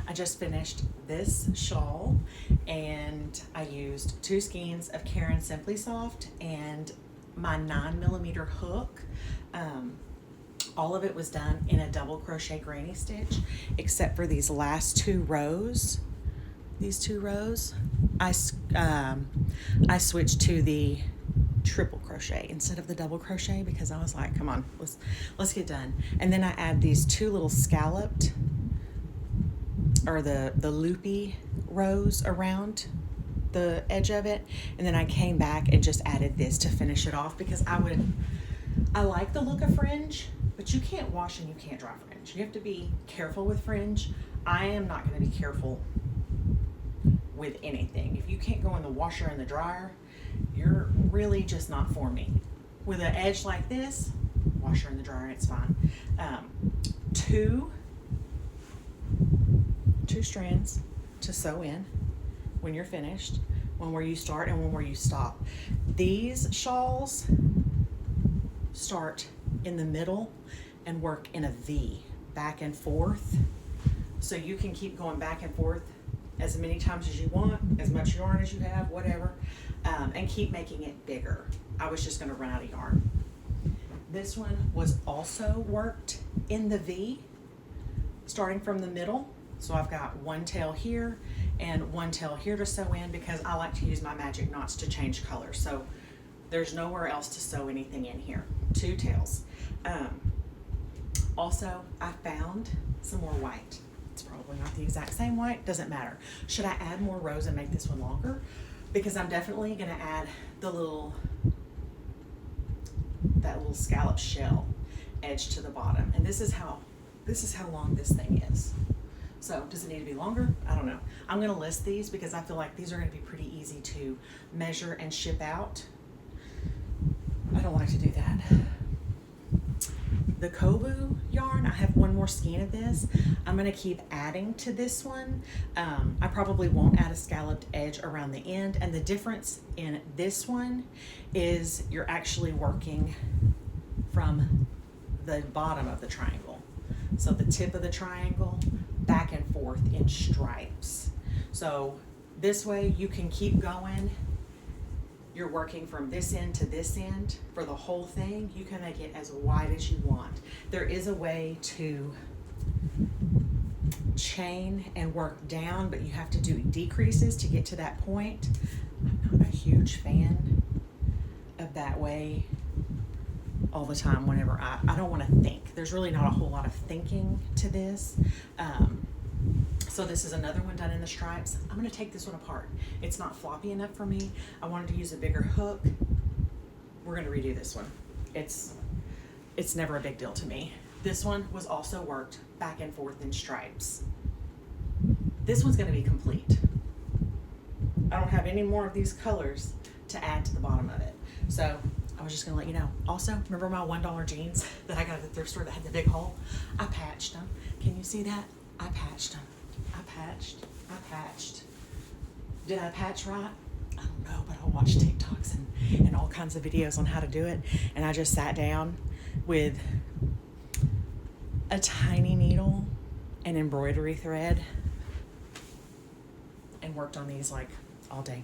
I just finished this shawl, and I used 2 skeins of Karen Simply Soft and my 9mm hook. All of it was done in a double crochet granny stitch, except for these last 2 rows. These 2 rows, I switched to the triple crochet instead of the double crochet because I was like, come on, let's get done. And then I add these 2 little scalloped, or the loopy rows around the edge of it, and then I came back and just added this to finish it off because I like the look of fringe, but you can't wash and you can't dry fringe. You have to be careful with fringe. I am not going to be careful with anything. If you can't go in the washer and the dryer, you're really just not for me. With an edge like this, washer and the dryer, it's fine. Two strands to sew in when you're finished, one where you start and one where you stop. These shawls start in the middle and work in a V, back and forth. So you can keep going back and forth as many times as you want, as much yarn as you have, whatever, and keep making it bigger. I was just gonna run out of yarn. This one was also worked in the V, starting from the middle. So I've got one tail here and one tail here to sew in because I like to use my magic knots to change colors. So there's nowhere else to sew anything in here. 2 tails. Also, I found some more white. It's probably not the exact same white, doesn't matter. Should I add more rows and make this one longer? Because I'm definitely gonna add that little scallop shell edge to the bottom. And this is how long this thing is. So does it need to be longer? I don't know. I'm gonna list these because I feel like these are gonna be pretty easy to measure and ship out. I don't like to do that. The Kobu yarn, I have 1 more skein of this. I'm gonna keep adding to this one. I probably won't add a scalloped edge around the end, and the difference in this one is you're actually working from the bottom of the triangle. So the tip of the triangle, back and forth in stripes. So this way you can keep going. You're working from this end to this end for the whole thing. You can make it as wide as you want. There is a way to chain and work down, but you have to do decreases to get to that point. I'm not a huge fan of that way all the time whenever I don't want to think. There's really not a whole lot of thinking to this. So this is another one done in the stripes. I'm gonna take this one apart. It's not floppy enough for me. I wanted to use a bigger hook. We're gonna redo this one. It's never a big deal to me. This one was also worked back and forth in stripes. This one's gonna be complete. I don't have any more of these colors to add to the bottom of it. So I was just gonna let you know. Also, remember my $1 jeans that I got at the thrift store that had the big hole? I patched them. Can you see that? I patched them. I patched. Did I patch right? I don't know, but I watched TikToks and all kinds of videos on how to do it. And I just sat down with a tiny needle and embroidery thread and worked on these like all day.